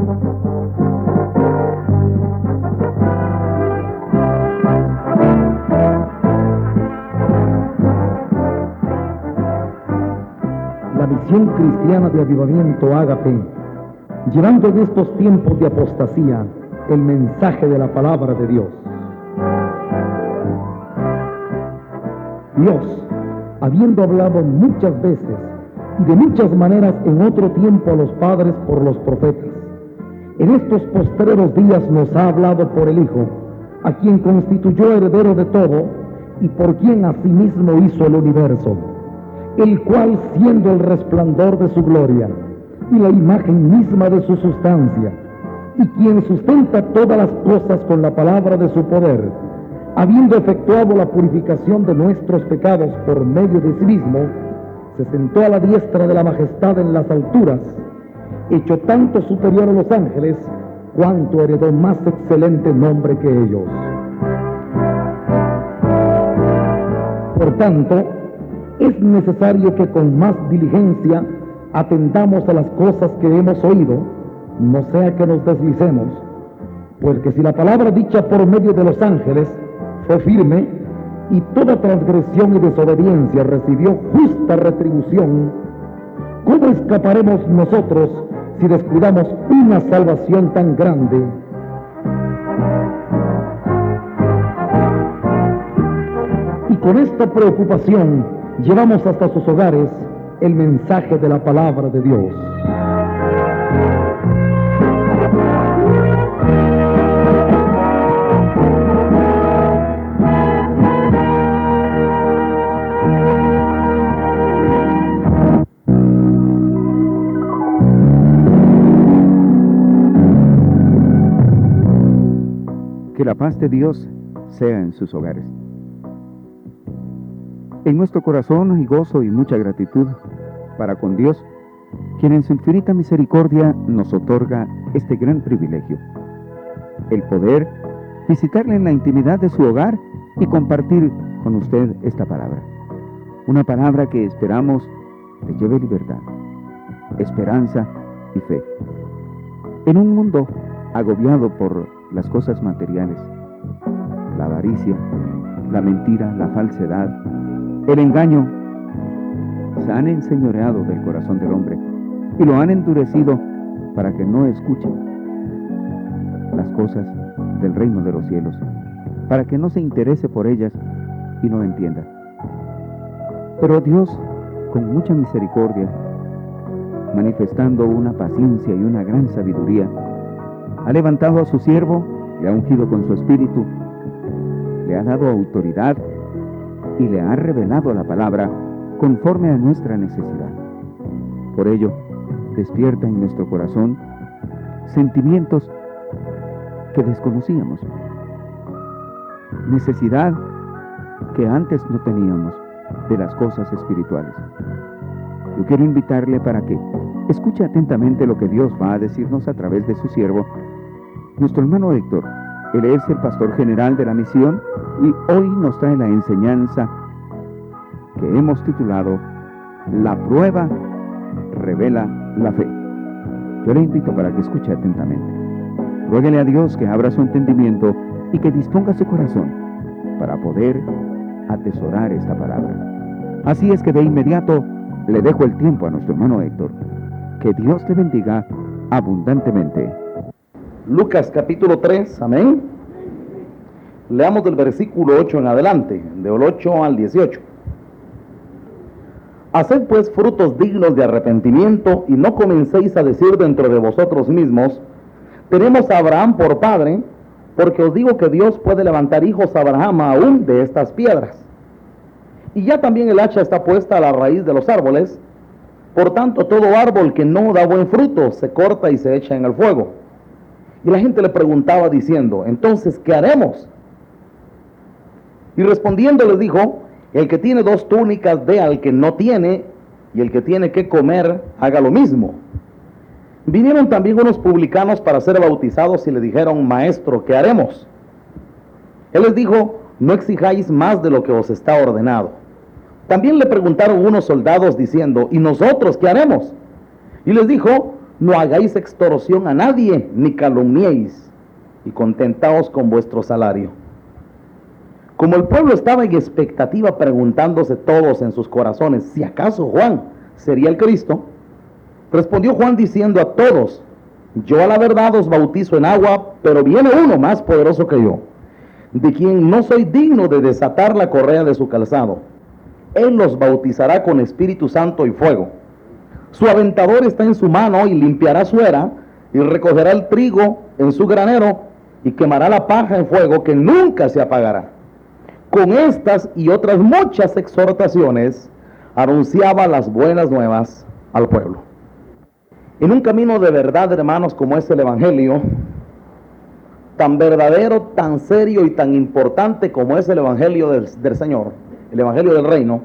La misión cristiana de Avivamiento Ágape, llevando en estos tiempos de apostasía el mensaje de la palabra de Dios. Dios, habiendo hablado muchas veces y de muchas maneras en otro tiempo a los padres por los profetas, en estos postreros días nos ha hablado por el Hijo, a quien constituyó heredero de todo y por quien asimismo hizo el universo, el cual, siendo el resplandor de su gloria y la imagen misma de su sustancia, y quien sustenta todas las cosas con la palabra de su poder, habiendo efectuado la purificación de nuestros pecados por medio de sí mismo, se sentó a la diestra de la majestad en las alturas, hecho tanto superior a los ángeles, cuanto heredó más excelente nombre que ellos. Por tanto, es necesario que con más diligencia atendamos a las cosas que hemos oído, no sea que nos deslicemos, pues que si la palabra dicha por medio de los ángeles fue firme, y toda transgresión y desobediencia recibió justa retribución, ¿cómo escaparemos nosotros si descuidamos una salvación tan grande? Y con esta preocupación llevamos hasta sus hogares el mensaje de la palabra de Dios. Que la paz de Dios sea en sus hogares. En nuestro corazón hay gozo y mucha gratitud para con Dios, quien en su infinita misericordia nos otorga este gran privilegio, el poder visitarle en la intimidad de su hogar y compartir con usted esta palabra. Una palabra que esperamos le lleve libertad, esperanza y fe. En un mundo agobiado por las cosas materiales, la avaricia, la mentira, la falsedad, el engaño, se han enseñoreado del corazón del hombre y lo han endurecido para que no escuche las cosas del reino de los cielos, para que no se interese por ellas y no entienda. Pero Dios, con mucha misericordia, manifestando una paciencia y una gran sabiduría, ha levantado a su siervo, le ha ungido con su espíritu, le ha dado autoridad y le ha revelado la palabra conforme a nuestra necesidad. Por ello, despierta en nuestro corazón sentimientos que desconocíamos, necesidad que antes no teníamos de las cosas espirituales. Yo quiero invitarle para que escuche atentamente lo que Dios va a decirnos a través de su siervo, nuestro hermano Héctor. Él es el pastor general de la misión y hoy nos trae la enseñanza que hemos titulado La prueba revela la fe. Yo le invito para que escuche atentamente. Ruéguele a Dios que abra su entendimiento y que disponga su corazón para poder atesorar esta palabra. Así es que de inmediato le dejo el tiempo a nuestro hermano Héctor. Que Dios te bendiga abundantemente. Lucas capítulo 3, amén. Leamos del versículo 8 en adelante, del 8 al 18. Haced pues frutos dignos de arrepentimiento, y no comencéis a decir dentro de vosotros mismos: tenemos a Abraham por padre, porque os digo que Dios puede levantar hijos a Abraham aún de estas piedras. Y ya también el hacha está puesta a la raíz de los árboles. Por tanto, todo árbol que no da buen fruto se corta y se echa en el fuego. Y la gente le preguntaba diciendo: entonces, ¿qué haremos? Y respondiendo les dijo: el que tiene 2 túnicas dé al que no tiene, y el que tiene que comer haga lo mismo. Vinieron también unos publicanos para ser bautizados y le dijeron: maestro, ¿qué haremos? Él les dijo: no exijáis más de lo que os está ordenado. También le preguntaron unos soldados diciendo: ¿y nosotros qué haremos? Y les dijo: no hagáis extorsión a nadie, ni calumniéis, y contentaos con vuestro salario. Como el pueblo estaba en expectativa, preguntándose todos en sus corazones si acaso Juan sería el Cristo, respondió Juan diciendo a todos: yo a la verdad os bautizo en agua, pero viene uno más poderoso que yo, de quien no soy digno de desatar la correa de su calzado. Él los bautizará con Espíritu Santo y fuego. Su aventador está en su mano y limpiará su era, y recogerá el trigo en su granero, y quemará la paja en fuego que nunca se apagará. Con estas y otras muchas exhortaciones anunciaba las buenas nuevas al pueblo. En un camino de verdad, hermanos, como es el Evangelio, tan verdadero, tan serio y tan importante como es el Evangelio del Señor, el Evangelio del Reino,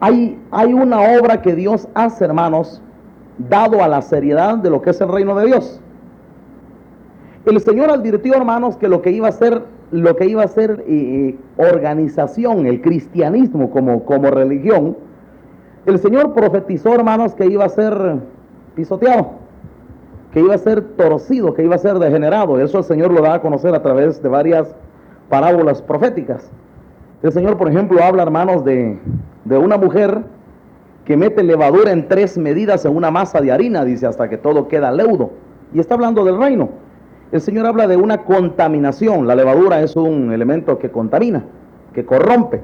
hay una obra que Dios hace, hermanos, dado a la seriedad de lo que es el reino de Dios. El Señor advirtió, hermanos, que lo que iba a ser organización, el cristianismo como religión, el Señor profetizó, hermanos, que iba a ser pisoteado, que iba a ser torcido, que iba a ser degenerado. Eso el Señor lo da a conocer a través de varias parábolas proféticas. El Señor, por ejemplo, habla, hermanos, de una mujer que mete levadura en 3 medidas en una masa de harina, dice, hasta que todo queda leudo. Y está hablando del reino. El Señor habla de una contaminación. La levadura es un elemento que contamina, que corrompe.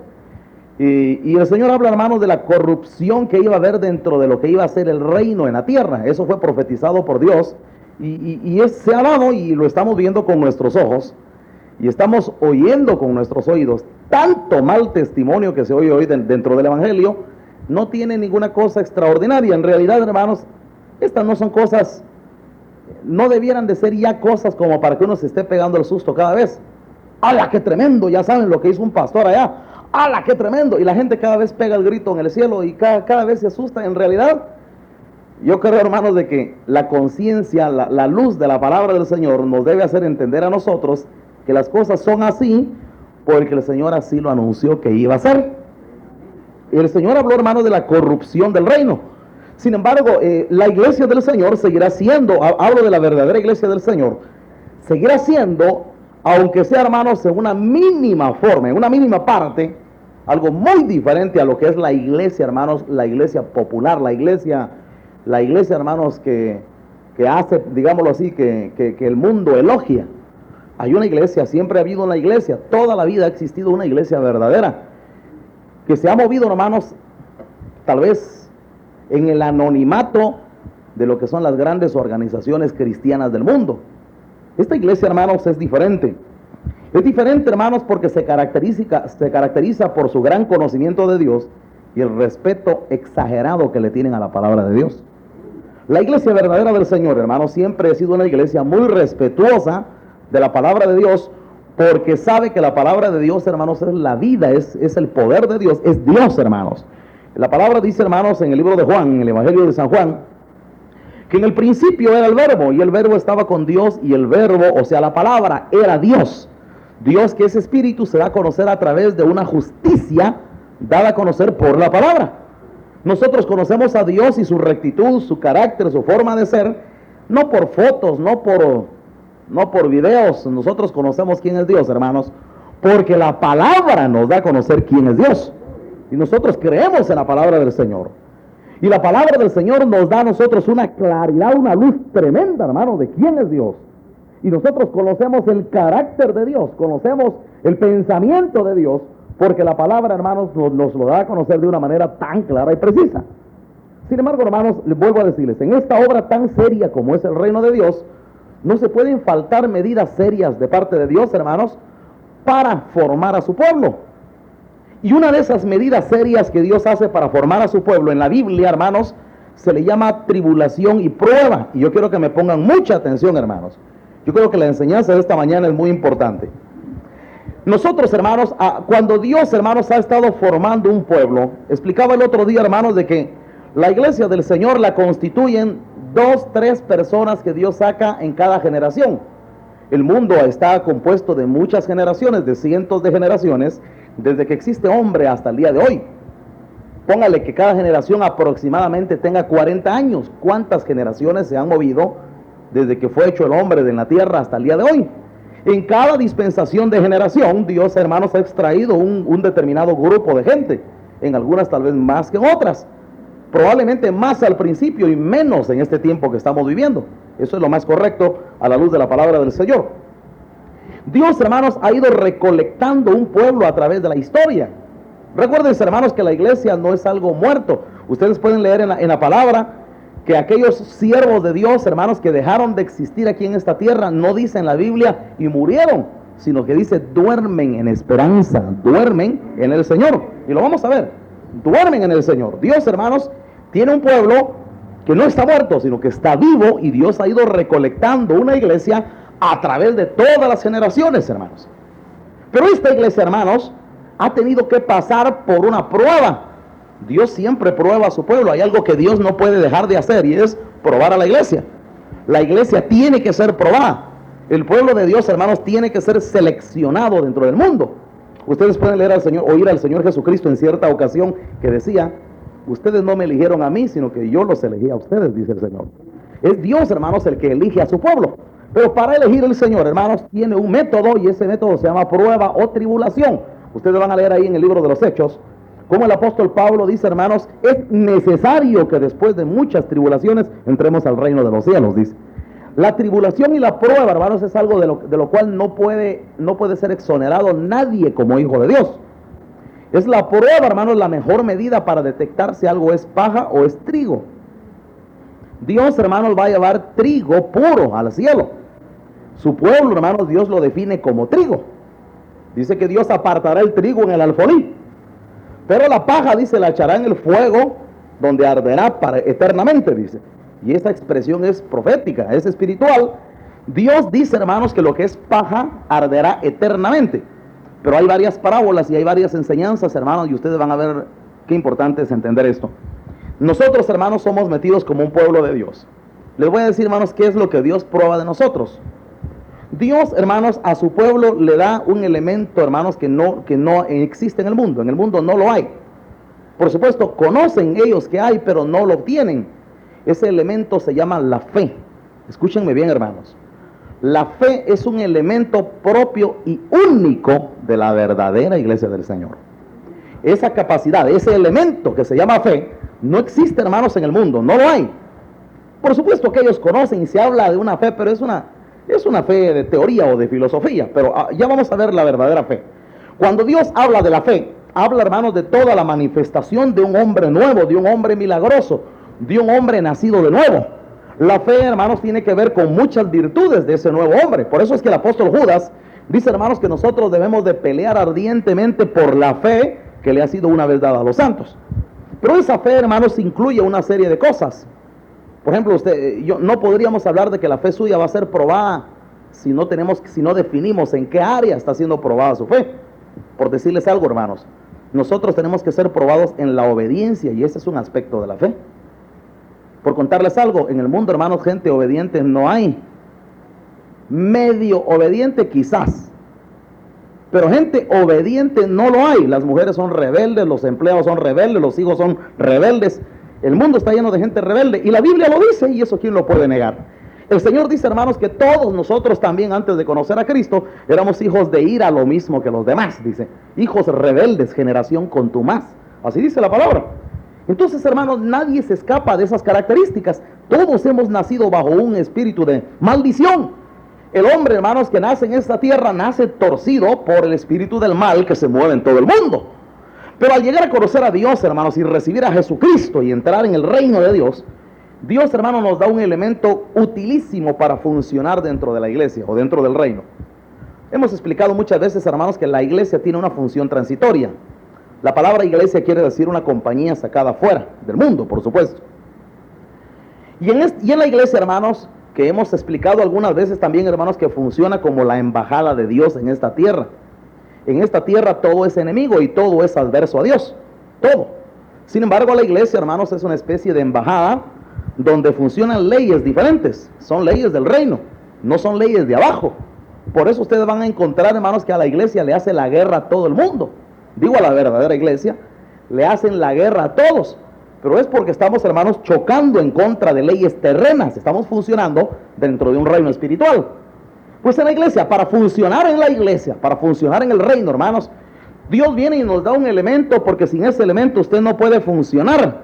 Y el Señor habla, hermanos, de la corrupción que iba a haber dentro de lo que iba a ser el reino en la tierra. Eso fue profetizado por Dios y se ha dado, y lo estamos viendo con nuestros ojos y estamos oyendo con nuestros oídos. Tanto mal testimonio que se oye hoy dentro del Evangelio no tiene ninguna cosa extraordinaria. En realidad, hermanos, estas no son cosas, no debieran de ser ya cosas como para que uno se esté pegando el susto cada vez. ¡Hala, qué tremendo! Ya saben lo que hizo un pastor allá. ¡Hala, qué tremendo! Y la gente cada vez pega el grito en el cielo y cada vez se asusta. En realidad, yo creo, hermanos, de que la conciencia, la luz de la palabra del Señor nos debe hacer entender a nosotros que las cosas son así porque el Señor así lo anunció que iba a ser. Y el Señor habló, hermanos, de la corrupción del reino. Sin embargo, la iglesia del Señor seguirá siendo, hablo de la verdadera iglesia del Señor, seguirá siendo, aunque sea, hermanos, en una mínima forma, en una mínima parte, algo muy diferente a lo que es la iglesia, hermanos, la iglesia popular, la iglesia, hermanos, que hace, digámoslo así, que el mundo elogia. Hay una iglesia, siempre ha habido una iglesia, toda la vida ha existido una iglesia verdadera, que se ha movido, hermanos, tal vez en el anonimato de lo que son las grandes organizaciones cristianas del mundo. Esta iglesia, hermanos, es diferente. Es diferente, hermanos, porque se caracteriza por su gran conocimiento de Dios y el respeto exagerado que le tienen a la palabra de Dios. La iglesia verdadera del Señor, hermanos, siempre ha sido una iglesia muy respetuosa de la palabra de Dios, porque sabe que la palabra de Dios, hermanos, es la vida, es el poder de Dios, es Dios, hermanos. La palabra dice, hermanos, en el libro de Juan, en el Evangelio de San Juan, que en el principio era el verbo, y el verbo estaba con Dios, y el verbo, o sea, la palabra, era Dios. Dios, que es espíritu, se da a conocer a través de una justicia dada a conocer por la palabra. Nosotros conocemos a Dios y su rectitud, su carácter, su forma de ser, no por fotos, no por videos. Nosotros conocemos quién es Dios, hermanos, porque la palabra nos da a conocer quién es Dios. Y nosotros creemos en la palabra del Señor. Y la palabra del Señor nos da a nosotros una claridad, una luz tremenda, hermano, de quién es Dios. Y nosotros conocemos el carácter de Dios, conocemos el pensamiento de Dios, porque la palabra, hermanos, nos lo da a conocer de una manera tan clara y precisa. Sin embargo, hermanos, les vuelvo a decirles, en esta obra tan seria como es el reino de Dios, no se pueden faltar medidas serias de parte de Dios, hermanos, para formar a su pueblo. Y una de esas medidas serias que Dios hace para formar a su pueblo en la Biblia, hermanos, se le llama tribulación y prueba. Y yo quiero que me pongan mucha atención, hermanos. Yo creo que la enseñanza de esta mañana es muy importante. Nosotros, hermanos, cuando Dios, hermanos, ha estado formando un pueblo, explicaba el otro día, hermanos, de que la iglesia del Señor la constituyen 2, 3 personas que Dios saca en cada generación. El mundo está compuesto de muchas generaciones, de cientos de generaciones, desde que existe hombre hasta el día de hoy. póngale que cada generación aproximadamente tenga 40 años. ¿Cuántas generaciones se han movido desde que fue hecho el hombre de la tierra hasta el día de hoy? En cada dispensación de generación, Dios, hermanos, ha extraído un determinado grupo de gente. En algunas tal vez más que en otras. Probablemente más al principio y menos en este tiempo que estamos viviendo. Eso es lo más correcto a la luz de la palabra del Señor. Dios, hermanos, ha ido recolectando un pueblo a través de la historia. Recuerden, hermanos, que la iglesia no es algo muerto. Ustedes pueden leer en la palabra que aquellos siervos de Dios, hermanos, que dejaron de existir aquí en esta tierra, no dice en la Biblia y murieron, sino que dice duermen en esperanza, duermen en el Señor. Y lo vamos a ver, duermen en el Señor. Dios, hermanos, tiene un pueblo que no está muerto, sino que está vivo, y Dios ha ido recolectando una iglesia a través de todas las generaciones, hermanos. Pero esta iglesia, hermanos, ha tenido que pasar por una prueba. Dios siempre prueba a su pueblo. Hay algo que Dios no puede dejar de hacer, y es probar a la iglesia. La iglesia tiene que ser probada. El pueblo de Dios, hermanos, tiene que ser seleccionado dentro del mundo. Ustedes pueden leer al Señor, oír al Señor Jesucristo en cierta ocasión que decía: ustedes no me eligieron a mí, sino que yo los elegí a ustedes, dice el Señor. Es Dios, hermanos, el que elige a su pueblo. Pero para elegir el Señor, hermanos, tiene un método, y ese método se llama prueba o tribulación. Ustedes van a leer ahí en el libro de los Hechos como el apóstol Pablo dice, hermanos, es necesario que después de muchas tribulaciones entremos al reino de los cielos, dice. La tribulación y la prueba, hermanos, es algo de lo cual no puede ser exonerado nadie como hijo de Dios. Es la prueba, hermanos, la mejor medida para detectar si algo es paja o es trigo. Dios, hermanos, va a llevar trigo puro al cielo. Su pueblo, hermanos, Dios lo define como trigo. Dice que Dios apartará el trigo en el alfolí, pero la paja, dice, la echará en el fuego, donde arderá eternamente, dice. Y esa expresión es profética, es espiritual. Dios dice, hermanos, que lo que es paja arderá eternamente. Pero hay varias parábolas y hay varias enseñanzas, hermanos, y ustedes van a ver qué importante es entender esto. Nosotros, hermanos, somos metidos como un pueblo de Dios. Les voy a decir, hermanos, qué es lo que Dios prueba de nosotros. Dios, hermanos, a su pueblo le da un elemento, hermanos, que no existe en el mundo. En el mundo no lo hay. Por supuesto, conocen ellos que hay, pero no lo obtienen. Ese elemento se llama la fe. Escúchenme bien, hermanos. La fe es un elemento propio y único de la verdadera iglesia del Señor. Esa capacidad, ese elemento que se llama fe, no existe, hermanos, en el mundo. No lo hay. Por supuesto que ellos conocen y se habla de una fe, pero es una fe de teoría o de filosofía, pero ya vamos a ver la verdadera fe. Cuando Dios habla de la fe, habla, hermanos, de toda la manifestación de un hombre nuevo, de un hombre milagroso, de un hombre nacido de nuevo. La fe, hermanos, tiene que ver con muchas virtudes de ese nuevo hombre. Por eso es que el apóstol Judas dice, hermanos, que nosotros debemos de pelear ardientemente por la fe que le ha sido una vez dada a los santos. Pero esa fe, hermanos, incluye una serie de cosas. Por ejemplo, no podríamos hablar de que la fe suya va a ser probada si no definimos en qué área está siendo probada su fe. Por decirles algo, hermanos, nosotros tenemos que ser probados en la obediencia, y ese es un aspecto de la fe. Por contarles algo, en el mundo, hermanos, gente obediente no hay. Medio obediente quizás, pero gente obediente no lo hay. Las mujeres son rebeldes, los empleados son rebeldes, los hijos son rebeldes. El mundo está lleno de gente rebelde, y la Biblia lo dice, y eso ¿quién lo puede negar? El Señor dice, hermanos, que todos nosotros también, antes de conocer a Cristo, éramos hijos de ira, lo mismo que los demás, dice. Hijos rebeldes, generación contumaz. Así dice la palabra. Entonces, hermanos, nadie se escapa de esas características. Todos hemos nacido bajo un espíritu de maldición. El hombre, hermanos, que nace en esta tierra, nace torcido por el espíritu del mal que se mueve en todo el mundo. Pero al llegar a conocer a Dios, hermanos, y recibir a Jesucristo y entrar en el reino de Dios, Dios, hermanos, nos da un elemento utilísimo para funcionar dentro de la iglesia o dentro del reino. Hemos explicado muchas veces, hermanos, que la iglesia tiene una función transitoria. La palabra iglesia quiere decir una compañía sacada fuera del mundo, por supuesto. Y en la iglesia, hermanos, que hemos explicado algunas veces también, hermanos, que funciona como la embajada de Dios en esta tierra. En esta tierra todo es enemigo y todo es adverso a Dios, todo. Sin embargo, la iglesia, hermanos, es una especie de embajada donde funcionan leyes diferentes. Son leyes del reino, no son leyes de abajo. Por eso ustedes van a encontrar, hermanos, que a la iglesia le hace la guerra a todo el mundo. Digo a la verdadera iglesia, le hacen la guerra a todos, pero es porque estamos, hermanos, chocando en contra de leyes terrenas, estamos funcionando dentro de un reino espiritual. Pues en la iglesia, para funcionar en la iglesia, para funcionar en el reino, hermanos, Dios viene y nos da un elemento, porque sin ese elemento usted no puede funcionar.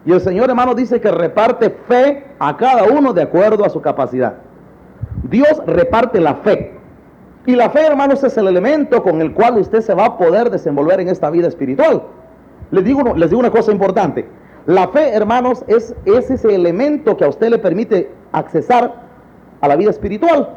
Y el Señor, hermanos, dice que reparte fe a cada uno de acuerdo a su capacidad. Dios reparte la fe. Y la fe, hermanos, es el elemento con el cual usted se va a poder desenvolver en esta vida espiritual. Les digo una cosa importante. La fe, hermanos, es ese elemento que a usted le permite accesar a la vida espiritual.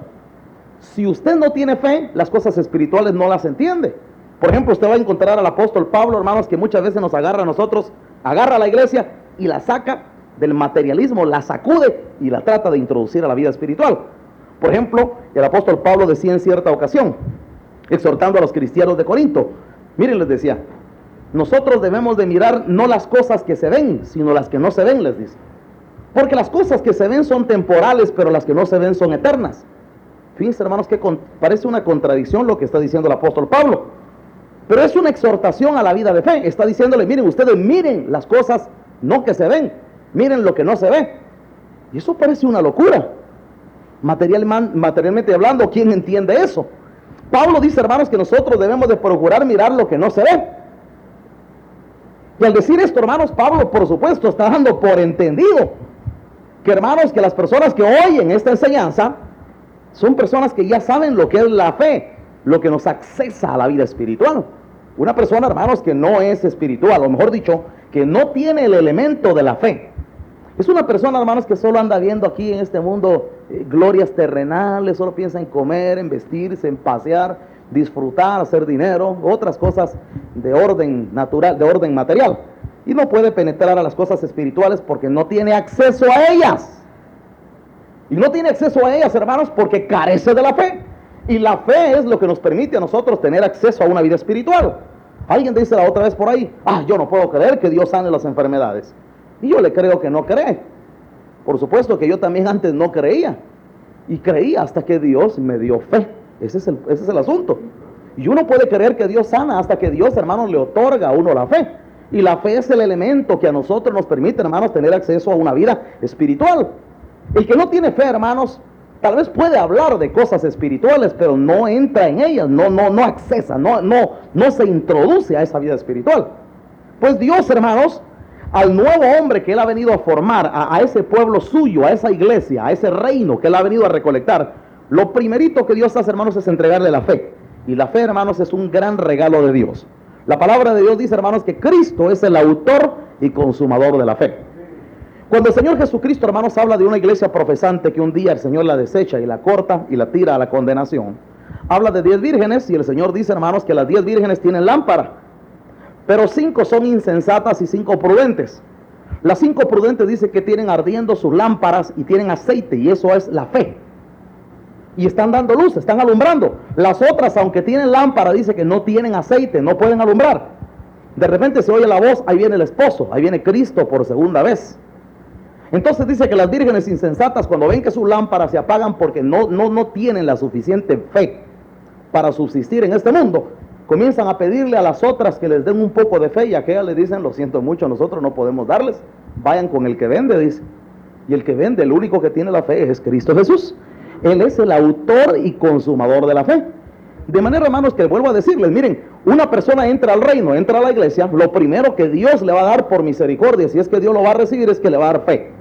Si usted no tiene fe, las cosas espirituales no las entiende. Por ejemplo, usted va a encontrar al apóstol Pablo, hermanos, que muchas veces nos agarra a nosotros, agarra a la iglesia y la saca del materialismo, la sacude y la trata de introducir a la vida espiritual. Por ejemplo, el apóstol Pablo decía en cierta ocasión, exhortando a los cristianos de Corinto, miren, les decía, nosotros debemos de mirar no las cosas que se ven, sino las que no se ven, les dice. Porque las cosas que se ven son temporales, pero las que no se ven son eternas. Fíjense, hermanos, que parece una contradicción lo que está diciendo el apóstol Pablo, pero es una exhortación a la vida de fe. Está diciéndole, miren, ustedes miren las cosas no que se ven, miren lo que no se ve. Y eso parece una locura. Materialmente hablando, ¿quién entiende eso? Pablo dice, hermanos, que nosotros debemos de procurar mirar lo que no se ve. Y al decir esto, hermanos, Pablo, por supuesto, está dando por entendido que, hermanos, que las personas que oyen esta enseñanza son personas que ya saben lo que es la fe, lo que nos accesa a la vida espiritual. Una persona, hermanos, que no es espiritual, o mejor dicho, que no tiene el elemento de la fe, es una persona, hermanos, que solo anda viendo aquí en este mundo glorias terrenales, solo piensa en comer, en vestirse, en pasear, disfrutar, hacer dinero, otras cosas de orden natural, de orden material, y no puede penetrar a las cosas espirituales porque no tiene acceso a ellas. Y no tiene acceso a ellas, hermanos, porque carece de la fe. Y la fe es lo que nos permite a nosotros tener acceso a una vida espiritual. Alguien dice la otra vez por ahí, yo no puedo creer que Dios sane las enfermedades. Y yo le creo que no cree. Por supuesto que yo también antes no creía. Y creía hasta que Dios me dio fe. Ese es el asunto. Y uno puede creer que Dios sana hasta que Dios, hermanos, le otorga a uno la fe. Y la fe es el elemento que a nosotros nos permite, hermanos, tener acceso a una vida espiritual. El que no tiene fe, hermanos, tal vez puede hablar de cosas espirituales, pero no entra en ellas, no accesa, no se introduce a esa vida espiritual. Pues Dios, hermanos, al nuevo hombre que Él ha venido a formar, a ese pueblo suyo, a esa iglesia, a ese reino que Él ha venido a recolectar, lo primerito que Dios hace, hermanos, es entregarle la fe. Y la fe, hermanos, es un gran regalo de Dios. La palabra de Dios dice, hermanos, que Cristo es el autor y consumador de la fe. Cuando el Señor Jesucristo, hermanos, habla de una iglesia profesante que un día el Señor la desecha y la corta y la tira a la condenación, habla de 10 vírgenes y el Señor dice, hermanos, que las 10 vírgenes tienen lámpara, pero 5 son insensatas y 5 prudentes. Las 5 prudentes dice que tienen ardiendo sus lámparas y tienen aceite, y eso es la fe. Y están dando luz, están alumbrando. Las otras, aunque tienen lámpara, dice que no tienen aceite, no pueden alumbrar. De repente se oye la voz, ahí viene el esposo, ahí viene Cristo por segunda vez. Entonces dice que las vírgenes insensatas, cuando ven que sus lámparas se apagan porque no tienen la suficiente fe para subsistir en este mundo, comienzan a pedirle a las otras que les den un poco de fe, y aquellas le dicen, lo siento mucho, nosotros no podemos darles, vayan con el que vende, dice. Y el que vende, el único que tiene la fe es Cristo Jesús. Él es el autor y consumador de la fe. De manera, hermanos, que vuelvo a decirles, miren, una persona entra al reino, entra a la iglesia, lo primero que Dios le va a dar por misericordia, si es que Dios lo va a recibir, es que le va a dar fe.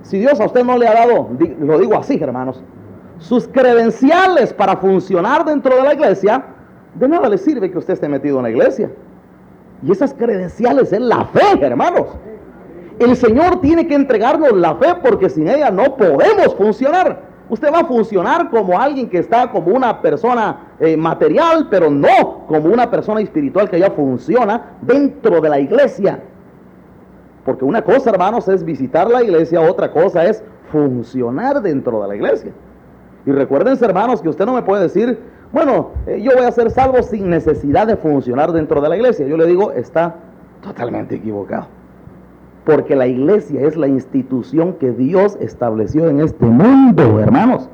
Si Dios a usted no le ha dado, lo digo así, hermanos, sus credenciales para funcionar dentro de la iglesia, de nada le sirve que usted esté metido en la iglesia. Y esas credenciales es la fe, hermanos. El Señor tiene que entregarnos la fe, porque sin ella no podemos funcionar. Usted va a funcionar como alguien que está como una persona material, pero no como una persona espiritual que ya funciona dentro de la iglesia. Porque una cosa, hermanos, es visitar la iglesia, otra cosa es funcionar dentro de la iglesia. Y recuérdense, hermanos, que usted no me puede decir, bueno, yo voy a ser salvo sin necesidad de funcionar dentro de la iglesia. Yo le digo, está totalmente equivocado. Porque la iglesia es la institución que Dios estableció en este mundo, hermanos,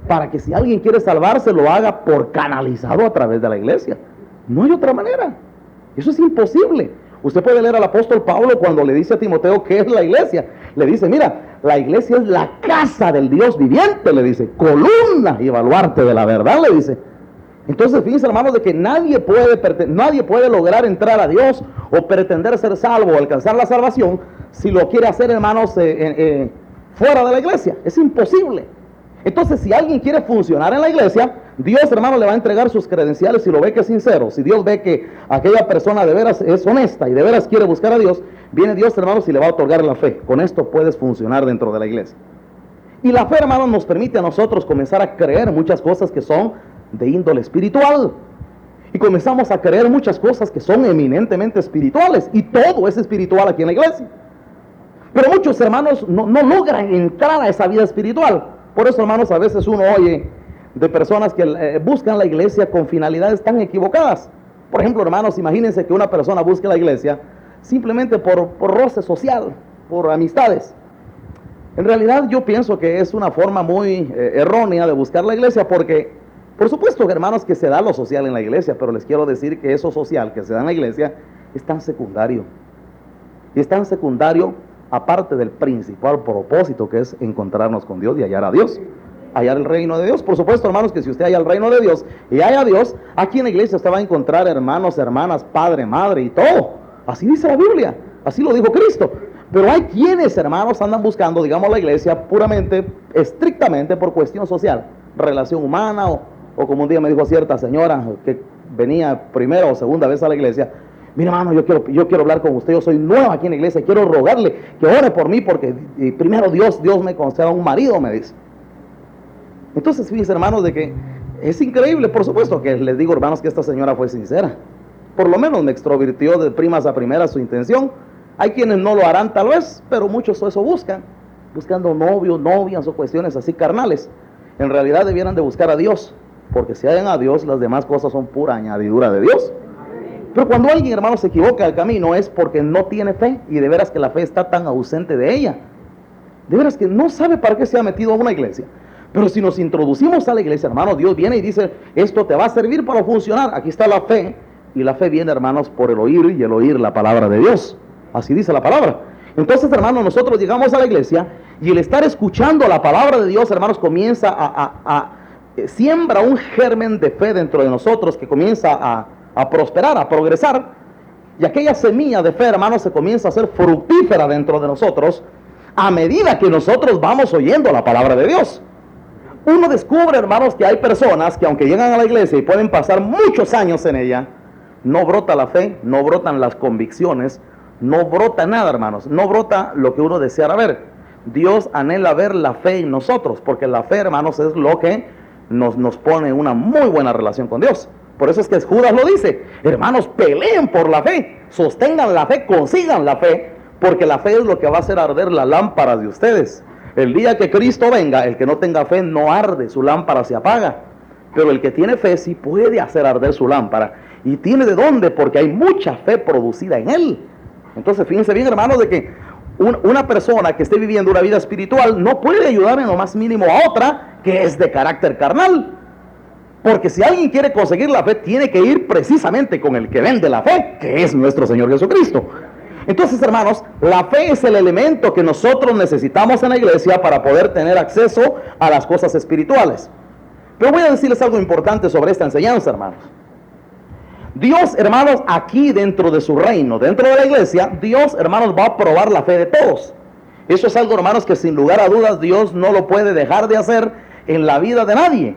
para que si alguien quiere salvarse, lo haga por canalizado a través de la iglesia. No hay otra manera. Eso es imposible. Usted puede leer al apóstol Pablo cuando le dice a Timoteo qué es la iglesia. Le dice, mira, la iglesia es la casa del Dios viviente, le dice, columna y baluarte de la verdad, le dice. Entonces, fíjense, hermanos, de que nadie puede lograr entrar a Dios o pretender ser salvo o alcanzar la salvación si lo quiere hacer, hermanos, fuera de la iglesia. Es imposible. Entonces, si alguien quiere funcionar en la iglesia, Dios, hermano, le va a entregar sus credenciales si lo ve que es sincero. Si Dios ve que aquella persona de veras es honesta y de veras quiere buscar a Dios, viene Dios, hermanos, y le va a otorgar la fe. Con esto puedes funcionar dentro de la iglesia. Y la fe, hermanos, nos permite a nosotros comenzar a creer muchas cosas que son de índole espiritual. Y comenzamos a creer muchas cosas que son eminentemente espirituales. Y todo es espiritual aquí en la iglesia. Pero muchos hermanos no logran entrar a esa vida espiritual. Por eso, hermanos, a veces uno oye de personas que buscan la iglesia con finalidades tan equivocadas. Por ejemplo, hermanos, imagínense que una persona busque la iglesia simplemente por roce social, por amistades. En realidad yo pienso que es una forma muy errónea de buscar la iglesia, porque por supuesto, hermanos, que se da lo social en la iglesia, pero les quiero decir que eso social que se da en la iglesia es tan secundario. Y es tan secundario aparte del principal propósito, que es encontrarnos con Dios y hallar a Dios, hallar el reino de Dios. Por supuesto, hermanos, que si usted halla el reino de Dios y halla a Dios, aquí en la iglesia usted va a encontrar hermanos, hermanas, padre, madre y todo. Así dice la Biblia, así lo dijo Cristo. Pero hay quienes, hermanos, andan buscando, digamos, la iglesia puramente, estrictamente por cuestión social, relación humana, o como un día me dijo cierta señora que venía primera o segunda vez a la iglesia: mira, hermano, yo quiero hablar con usted, yo soy nueva aquí en la iglesia, quiero rogarle que ore por mí porque primero Dios me conceda un marido, me dice. Entonces, fíjense, hermanos, de que es increíble. Por supuesto que les digo, hermanos, que esta señora fue sincera. Por lo menos me extrovirtió de primas a primeras su intención. Hay quienes no lo harán tal vez, pero muchos eso buscando novios, novias o cuestiones así carnales. En realidad debieran de buscar a Dios, porque si hallan a Dios, las demás cosas son pura añadidura de Dios. Pero cuando alguien, hermano, se equivoca al camino es porque no tiene fe, y de veras que la fe está tan ausente de ella. De veras que no sabe para qué se ha metido a una iglesia. Pero si nos introducimos a la iglesia, hermano, Dios viene y dice: esto te va a servir para funcionar. Aquí está la fe, y la fe viene, hermanos, por el oír, y el oír la palabra de Dios. Así dice la palabra. Entonces, hermanos, nosotros llegamos a la iglesia, y el estar escuchando la palabra de Dios, hermanos, comienza siembra un germen de fe dentro de nosotros, que comienza a prosperar, a progresar, y aquella semilla de fe, hermanos, se comienza a ser fructífera dentro de nosotros a medida que nosotros vamos oyendo la palabra de Dios. Uno descubre, hermanos, que hay personas que aunque llegan a la iglesia y pueden pasar muchos años en ella, no brota la fe, no brotan las convicciones, no brota nada, hermanos, no brota lo que uno deseara ver. Dios anhela ver la fe en nosotros, porque la fe, hermanos, es lo que nos pone en una muy buena relación con Dios. Por eso es que Judas lo dice: hermanos, peleen por la fe, sostengan la fe, consigan la fe, porque la fe es lo que va a hacer arder la lámpara de ustedes. El día que Cristo venga, el que no tenga fe no arde, su lámpara se apaga. Pero el que tiene fe sí puede hacer arder su lámpara. ¿Y tiene de dónde? Porque hay mucha fe producida en él. Entonces, fíjense bien, hermanos, de que una persona que esté viviendo una vida espiritual no puede ayudar en lo más mínimo a otra que es de carácter carnal. Porque si alguien quiere conseguir la fe, tiene que ir precisamente con el que vende la fe, que es nuestro Señor Jesucristo. Entonces, hermanos, la fe es el elemento que nosotros necesitamos en la iglesia para poder tener acceso a las cosas espirituales. Pero voy a decirles algo importante sobre esta enseñanza, hermanos. Dios, hermanos, aquí dentro de su reino, dentro de la iglesia, Dios, hermanos, va a probar la fe de todos. Eso es algo, hermanos, que sin lugar a dudas Dios no lo puede dejar de hacer en la vida de nadie.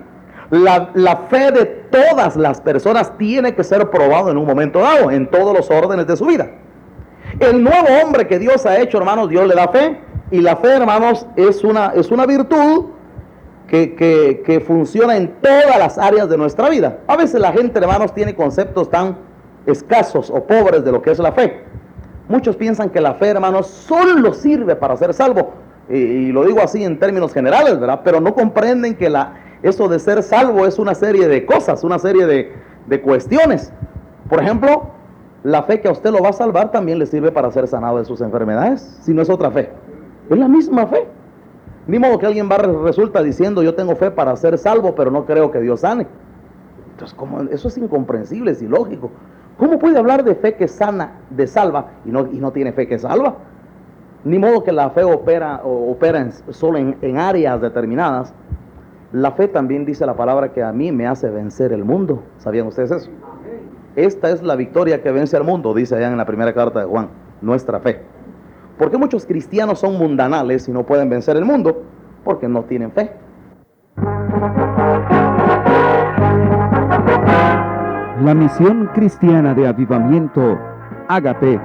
La fe de todas las personas tiene que ser probado en un momento dado, en todos los órdenes de su vida. El nuevo hombre que Dios ha hecho, hermanos, Dios le da fe. Y la fe, hermanos, es una virtud que funciona en todas las áreas de nuestra vida. A veces la gente, hermanos, tiene conceptos tan escasos o pobres de lo que es la fe. Muchos piensan que la fe, hermanos, solo sirve para ser salvo. Y lo digo así en términos generales, ¿verdad? Pero no comprenden que eso de ser salvo es una serie de cosas, una serie de cuestiones. Por ejemplo, la fe que a usted lo va a salvar también le sirve para ser sanado de sus enfermedades, si no es otra fe. Es la misma fe. Ni modo que alguien resulta diciendo: yo tengo fe para ser salvo, pero no creo que Dios sane. Entonces, eso es incomprensible, es ilógico. ¿Cómo puede hablar de fe que sana, de salva, y no tiene fe que salva? Ni modo que la fe opera solo en áreas determinadas. La fe también dice la palabra que a mí me hace vencer el mundo. ¿Sabían ustedes eso? Esta es la victoria que vence al mundo, dice allá en la primera carta de Juan, nuestra fe. ¿Por qué muchos cristianos son mundanales y no pueden vencer el mundo? Porque no tienen fe. La Misión Cristiana de Avivamiento, Ágape,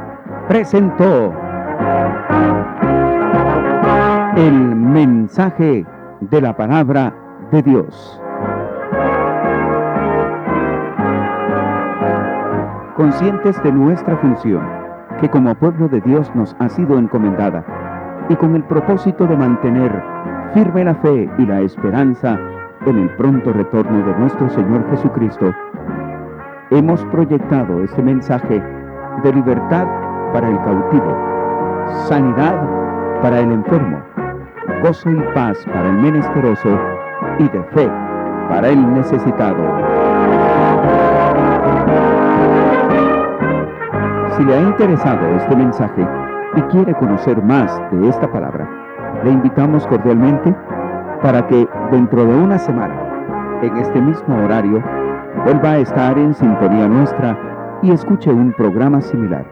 presentó el mensaje de la palabra de Dios. Conscientes de nuestra función, que como pueblo de Dios nos ha sido encomendada, y con el propósito de mantener firme la fe y la esperanza en el pronto retorno de nuestro Señor Jesucristo, hemos proyectado este mensaje de libertad para el cautivo, sanidad para el enfermo, gozo y paz para el menesteroso y de fe para el necesitado. Si le ha interesado este mensaje y quiere conocer más de esta palabra, le invitamos cordialmente para que dentro de una semana, en este mismo horario, vuelva a estar en sintonía nuestra y escuche un programa similar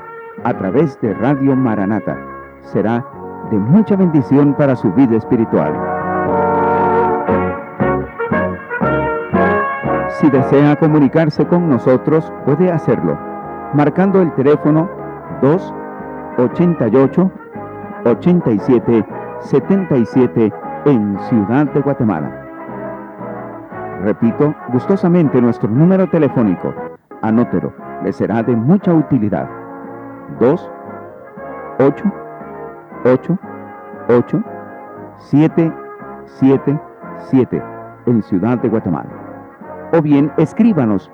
a través de Radio Maranata. Será de mucha bendición para su vida espiritual. Si desea comunicarse con nosotros, puede hacerlo marcando el teléfono 288-87-77 en Ciudad de Guatemala. Repito gustosamente nuestro número telefónico. Anótelo, le será de mucha utilidad. 288-777 en Ciudad de Guatemala. O bien escríbanos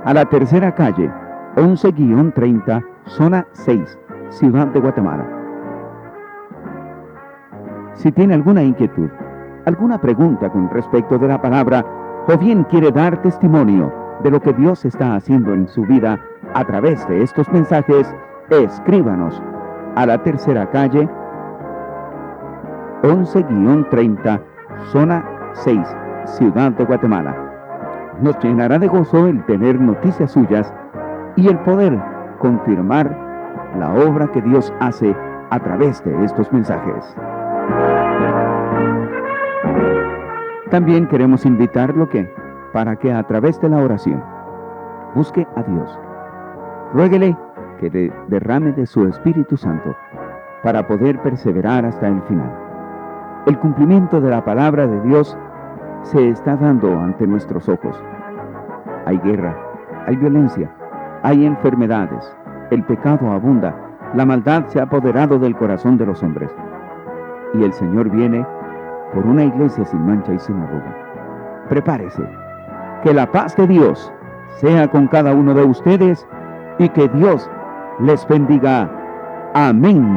a la tercera calle 11-30, zona 6, Ciudad de Guatemala. Si tiene alguna inquietud, alguna pregunta con respecto de la palabra, o bien quiere dar testimonio de lo que Dios está haciendo en su vida a través de estos mensajes, escríbanos a la tercera calle 11-30, zona 6, Ciudad de Guatemala. Nos llenará de gozo el tener noticias suyas y el poder confirmar la obra que Dios hace a través de estos mensajes. También queremos invitarlo para que a través de la oración busque a Dios. Ruéguele que derrame de su Espíritu Santo para poder perseverar hasta el final. El cumplimiento de la palabra de Dios se está dando ante nuestros ojos. Hay guerra, hay violencia, hay enfermedades, el pecado abunda, la maldad se ha apoderado del corazón de los hombres. Y el Señor viene por una iglesia sin mancha y sin arruga. Prepárese, que la paz de Dios sea con cada uno de ustedes y que Dios les bendiga. Amén.